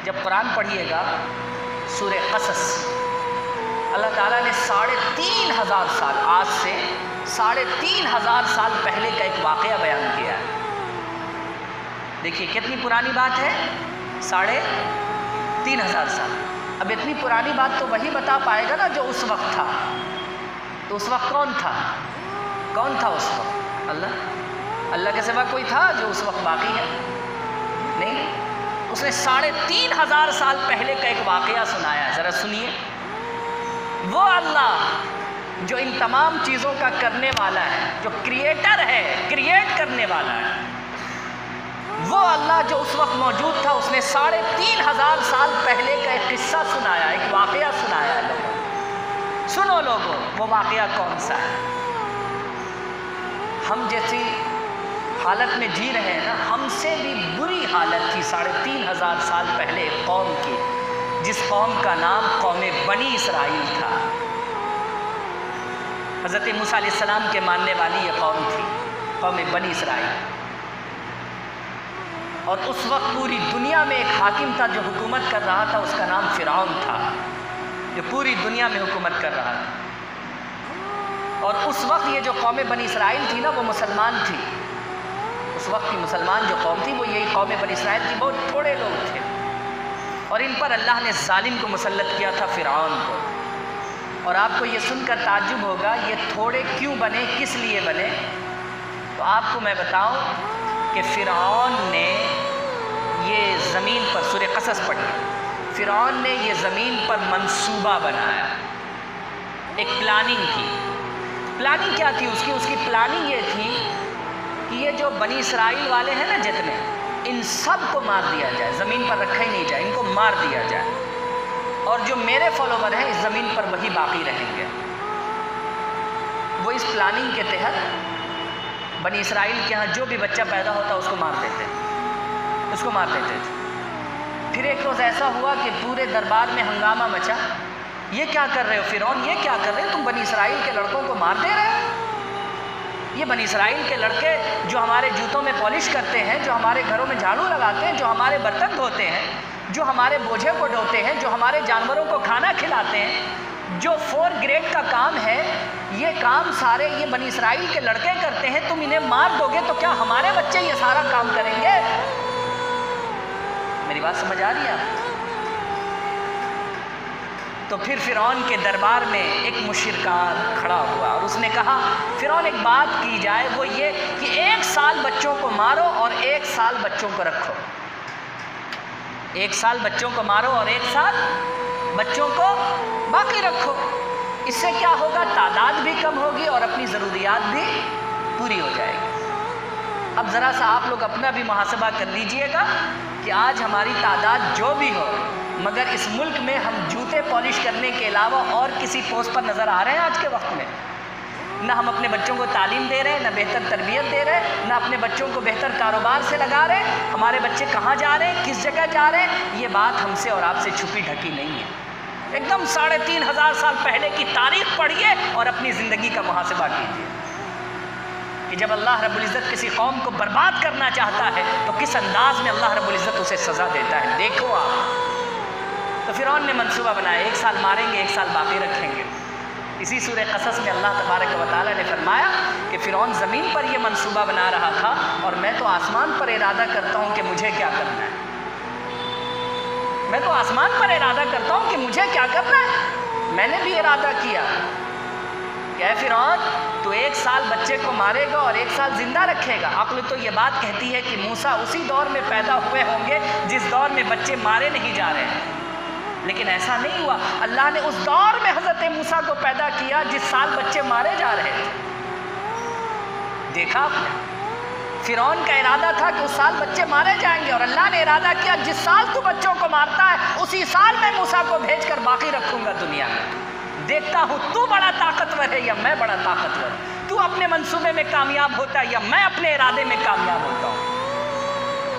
جب قرآن پڑھیے گا سورہ قصص، اللہ تعالیٰ نے 3500 سال، آج سے 3500 سال پہلے کا ایک واقعہ بیان کیا ہے۔ دیکھیے کتنی پرانی بات ہے، 3500 سال۔ اب اتنی پرانی بات تو وہی بتا پائے گا نا جو اس وقت تھا۔ تو اس وقت کون تھا؟ کون تھا اس وقت؟ اللہ کے سوا کوئی تھا جو اس وقت باقی ہے؟ نہیں۔ اس نے 3500 سال پہلے کا ایک واقعہ سنایا ہے، ذرا سنیے۔ وہ اللہ جو ان تمام چیزوں کا کرنے والا ہے، جو کریٹر ہے، کریٹ کرنے والا ہے، وہ اللہ جو اس وقت موجود تھا، اس نے 3500 سال پہلے کا ایک قصہ سنایا، ایک واقعہ سنایا ہے۔ لوگوں سنو، لوگوں وہ واقعہ کون سا ہے؟ ہم جیسی حالت میں جی رہے ہیں نا، ہم سے بھی بری حالت تھی 3500 سال پہلے ایک قوم کی، جس قوم کا نام قوم بنی اسرائیل تھا۔ حضرت موسیٰ علیہ السلام کے ماننے والی یہ قوم تھی، قوم بنی اسرائیل۔ اور اس وقت پوری دنیا میں ایک حاکم تھا جو حکومت کر رہا تھا، اس کا نام فرعون تھا، جو پوری دنیا میں حکومت کر رہا تھا۔ اور اس وقت یہ جو قوم بنی اسرائیل تھی نا، وہ مسلمان تھی۔ اس وقت کی مسلمان جو قوم تھی وہ یہی قوم بنی اسرائیل تھی، بہت تھوڑے لوگ تھے، اور ان پر اللہ نے ظالم کو مسلط کیا تھا، فرعون کو۔ اور آپ کو یہ سن کر تعجب ہوگا یہ تھوڑے کیوں بنے، کس لیے بنے؟ تو آپ کو میں بتاؤں کہ فرعون نے یہ زمین پر، سورہ قصص پڑھیے، فرعون نے یہ زمین پر منصوبہ بنایا، ایک پلاننگ کی۔ پلاننگ کیا تھی اس کی پلاننگ یہ تھی کہ یہ جو بنی اسرائیل والے ہیں نا جتنے، ان سب کو مار دیا جائے، زمین پر رکھا ہی نہیں جائے، ان کو مار دیا جائے، اور جو میرے فالوور ہیں اس زمین پر وہی باقی رہیں گے۔ وہ اس پلاننگ کے تحت بنی اسرائیل کے ہاں جو بھی بچہ پیدا ہوتا اس کو مار دیتے تھے۔ پھر ایک روز ایسا ہوا کہ پورے دربار میں ہنگامہ مچا، یہ کیا کر رہے ہو فرعون، یہ کیا کر رہے ہو تم؟ بنی اسرائیل کے لڑکوں کو مار دے رہے ہو؟ یہ بنی اسرائیل کے لڑکے جو ہمارے جوتوں میں پالش کرتے ہیں، جو ہمارے گھروں میں جھاڑو لگاتے ہیں، جو ہمارے برتن دھوتے ہیں، جو ہمارے بوجھے کو ڈھوتے ہیں، جو ہمارے جانوروں کو کھانا کھلاتے ہیں، جو 4 گریڈ کا کام ہے، یہ کام سارے یہ بنی اسرائیل کے لڑکے کرتے ہیں۔ تم انہیں مار دو گے تو کیا ہمارے بچے یہ سارا کام کریں گے؟ میری بات سمجھ آ رہی ہے آپ؟ تو پھر فرعون کے دربار میں ایک مشرکان کھڑا ہوا اور اس نے کہا فرعون ایک بات کی جائے، وہ یہ کہ 1 سال بچوں کو مارو اور 1 سال بچوں کو رکھو۔ 1 سال بچوں کو مارو اور 1 سال بچوں کو باقی رکھو۔ اس سے کیا ہوگا؟ تعداد بھی کم ہوگی اور اپنی ضروریات بھی پوری ہو جائے گی۔ اب ذرا سا آپ لوگ اپنا بھی محاسبہ کر لیجئے گا کہ آج ہماری تعداد جو بھی ہو، مگر اس ملک میں ہم جوتے پالش کرنے کے علاوہ اور کسی پوسٹ پر نظر آ رہے ہیں آج کے وقت میں؟ نہ ہم اپنے بچوں کو تعلیم دے رہے ہیں، نہ بہتر تربیت دے رہے ہیں، نہ اپنے بچوں کو بہتر کاروبار سے لگا رہے ہیں۔ ہمارے بچے کہاں جا رہے ہیں، کس جگہ جا رہے ہیں، یہ بات ہم سے اور آپ سے چھپی ڈھکی نہیں ہے۔ ایک دم 3500 سال پہلے کی تاریخ پڑھیے اور اپنی زندگی کا محاسبہ کیجیے کہ جب اللہ رب العزت کسی قوم کو برباد کرنا چاہتا ہے تو کس انداز میں اللہ رب العزت اسے سزا دیتا ہے۔ دیکھو آپ، تو فرعون نے منصوبہ بنایا 1 سال ماریں گے 1 سال باقی رکھیں گے۔ اسی سورہ قصص میں اللہ تبارک و تعالیٰ نے فرمایا کہ فرعون زمین پر یہ منصوبہ بنا رہا تھا اور میں تو آسمان پر ارادہ کرتا ہوں کہ مجھے کیا کرنا ہے۔ میں تو آسمان پر ارادہ کرتا ہوں کہ مجھے کیا کرنا ہے۔ میں نے بھی ارادہ کیا کہ اے فرعون تو 1 سال بچے کو مارے گا اور 1 سال زندہ رکھے گا۔ عقل تو یہ بات کہتی ہے کہ موسیٰ اسی دور میں پیدا ہوئے ہوں گے جس دور میں بچے مارے نہیں جا رہے ہیں، لیکن ایسا نہیں ہوا۔ اللہ نے اس دور میں حضرت موسیٰ کو پیدا کیا جس سال بچے مارے جا رہے تھے۔ دیکھا آپ نے، فرعون کا ارادہ تھا کہ اس سال بچے مارے جائیں گے، اور اللہ نے ارادہ کیا جس سال تو بچوں کو مارتا ہے اسی سال میں موسیٰ کو بھیج کر باقی رکھوں گا دنیا میں۔ دیکھتا ہوں تو بڑا طاقتور ہے یا میں بڑا طاقتور، تو اپنے منصوبے میں کامیاب ہوتا ہے یا میں اپنے ارادے میں کامیاب ہوتا ہوں۔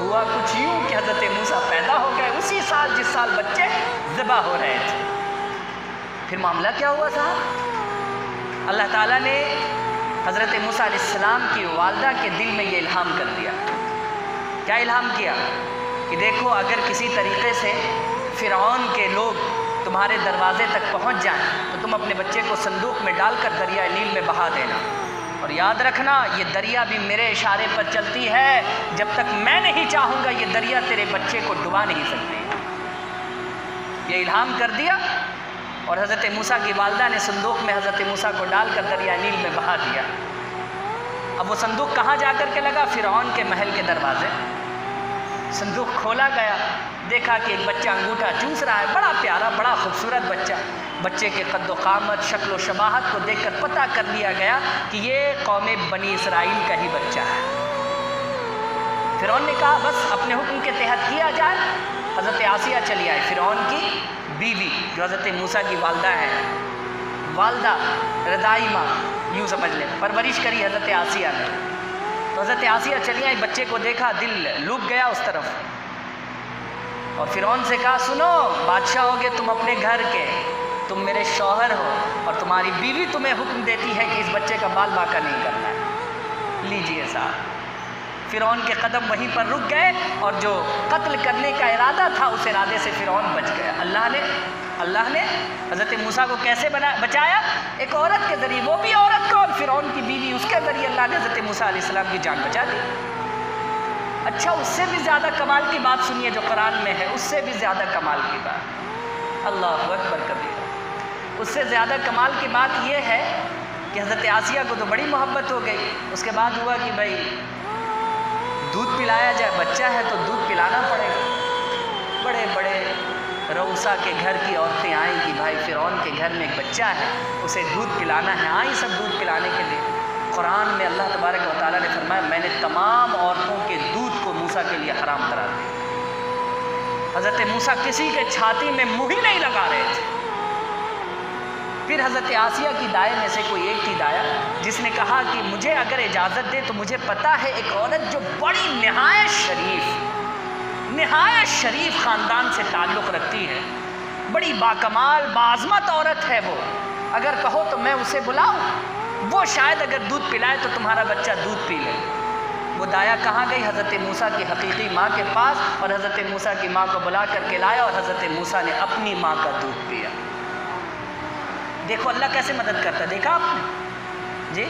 ہوا کچھ یوں کہ حضرت موسیٰ پیدا ہو گئے اسی سال جس سال بچے ذبح ہو رہے تھے۔ پھر معاملہ کیا ہوا صاحب؟ اللہ تعالیٰ نے حضرت موسیٰ علیہ السلام کی والدہ کے دل میں یہ الہام کر دیا۔ کیا الہام کیا؟ کہ دیکھو اگر کسی طریقے سے فرعون کے لوگ تمہارے دروازے تک پہنچ جائیں تو تم اپنے بچے کو صندوق میں ڈال کر دریائے نیل میں بہا دینا، اور یاد رکھنا یہ دریا بھی میرے اشارے پر چلتی ہے، جب تک میں نہیں چاہوں گا یہ دریا تیرے بچے کو ڈبا نہیں سکتی۔ یہ الہام کر دیا اور حضرت موسیٰ کی والدہ نے صندوق میں حضرت موسیٰ کو ڈال کر دریائے نیل میں بہا دیا۔ اب وہ صندوق کہاں جا کر کے لگا؟ فرعون کے محل کے دروازے۔ صندوق کھولا گیا، دیکھا کہ ایک بچہ انگوٹھا چوس رہا ہے، بڑا پیارا بڑا خوبصورت بچہ۔ بچے کے قد و قامت شکل و شباہت کو دیکھ کر پتہ کر لیا گیا کہ یہ قوم بنی اسرائیل کا ہی بچہ ہے۔ فرعون نے کہا بس اپنے حکم کے تحت کیا جائے۔ حضرت آسیہ چلی آئی، فرعون کی بیوی جو حضرت موسیٰ کی والدہ ہے، والدہ رضائی ماں یوں سمجھ لیں، پرورش کری حضرت آسیہ نے۔ تو حضرت آسیہ چلی آئی، بچے کو دیکھا، دل لوٹ گیا اس طرف، اور فرعون سے کہا سنو بادشاہ ہوگے تم اپنے گھر کے، تم میرے شوہر ہو، اور تمہاری بیوی تمہیں حکم دیتی ہے کہ اس بچے کا بال باقا نہیں کرنا ہے۔ لیجئے صاحب، فرعون کے قدم وہیں پر رک گئے، اور جو قتل کرنے کا ارادہ تھا اس ارادے سے فرعون بچ گیا۔ اللہ نے حضرت موسیٰ کو کیسے بچایا؟ ایک عورت کے ذریعے، وہ بھی عورت کون؟ فرعون کی بیوی، اس کے ذریعے اللہ نے حضرت موسیٰ علیہ السلام کی جان بچا دی۔ اچھا اس سے بھی زیادہ کمال کی بات سنیے جو قرآن میں ہے، اس سے بھی زیادہ کمال کی بات، اللہ اکبر کبیر، اس سے زیادہ کمال کی بات یہ ہے کہ حضرت آسیہ کو تو بڑی محبت ہو گئی، اس کے بعد ہوا کہ بھائی دودھ پلایا جائے، بچہ ہے تو دودھ پلانا پڑے گا۔ بڑے بڑے رؤسا کے گھر کی عورتیں آئیں کہ بھائی فرعون کے گھر میں ایک بچہ ہے، اسے دودھ پلانا ہے، آئیں سب دودھ پلانے کے لیے۔ قرآن میں اللہ تبارک و تعالیٰ نے فرمایا میں نے تمام عورتوں کے دودھ کو موسیٰ کے لیے حرام قرار دیا۔ حضرت موسیٰ کسی کے چھاتی میں منہ ہی نہیں لگا رہے تھے۔ پھر حضرت آسیہ کی دائیں میں سے کوئی ایک تھی دایا جس نے کہا کہ مجھے اگر اجازت دے تو مجھے پتہ ہے ایک عورت جو بڑی نہایت شریف خاندان سے تعلق رکھتی ہے، بڑی باکمال باعظمت عورت ہے وہ، اگر کہو تو میں اسے بلاؤں، وہ شاید اگر دودھ پلائے تو تمہارا بچہ دودھ پی لے۔ وہ دایا کہاں گئی؟ حضرت موسیٰ کی حقیقی ماں کے پاس، اور حضرت موسیٰ کی ماں کو بلا کر کے لایا، اور حضرت موسیٰ نے اپنی ماں کا دودھ پیا۔ دیکھو اللہ کیسے مدد کرتا ہے، دیکھا آپ نے؟ جی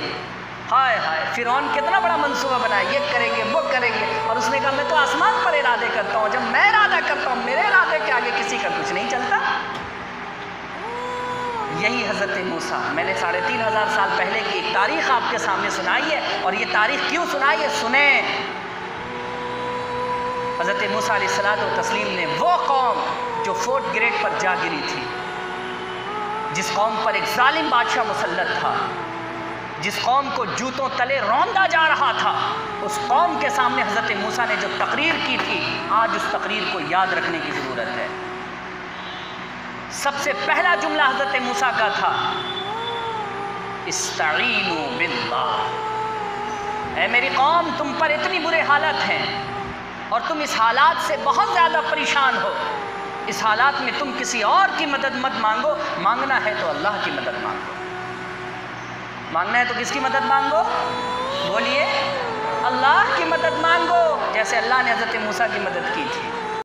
ہائے ہائے، فرعون کتنا بڑا منصوبہ بنایا، یہ کریں گے وہ کریں گے، اور اس نے کہا میں تو آسمان پر ارادے کرتا ہوں، جب میں ارادہ کرتا ہوں میرے ارادے کے آگے کسی کا کچھ نہیں چلتا۔ یہی حضرت موسیٰ، میں نے 3500 سال پہلے کی ایک تاریخ آپ کے سامنے سنائی ہے، اور یہ تاریخ کیوں سنائی ہے سنیں۔ حضرت موسیٰ علیہ الصلوۃ والتسلیم نے وہ قوم جو فورٹ گریڈ پر جا گری تھی، جس قوم پر ایک ظالم بادشاہ مسلط تھا، جس قوم کو جوتوں تلے روندا جا رہا تھا، اس قوم کے سامنے حضرت موسیٰ نے جو تقریر کی تھی، آج اس تقریر کو یاد رکھنے کی ضرورت ہے۔ سب سے پہلا جملہ حضرت موسیٰ کا تھا استعینوا باللہ، اے میری قوم تم پر اتنی برے حالت ہیں اور تم اس حالات سے بہت زیادہ پریشان ہو، اس حالات میں تم کسی اور کی مدد مت مانگو، مانگنا ہے تو اللہ کی مدد مانگو۔ مانگنا ہے تو کس کی مدد مانگو؟ بولیے اللہ کی مدد مانگو، جیسے اللہ نے حضرت موسیٰ کی مدد کی تھی۔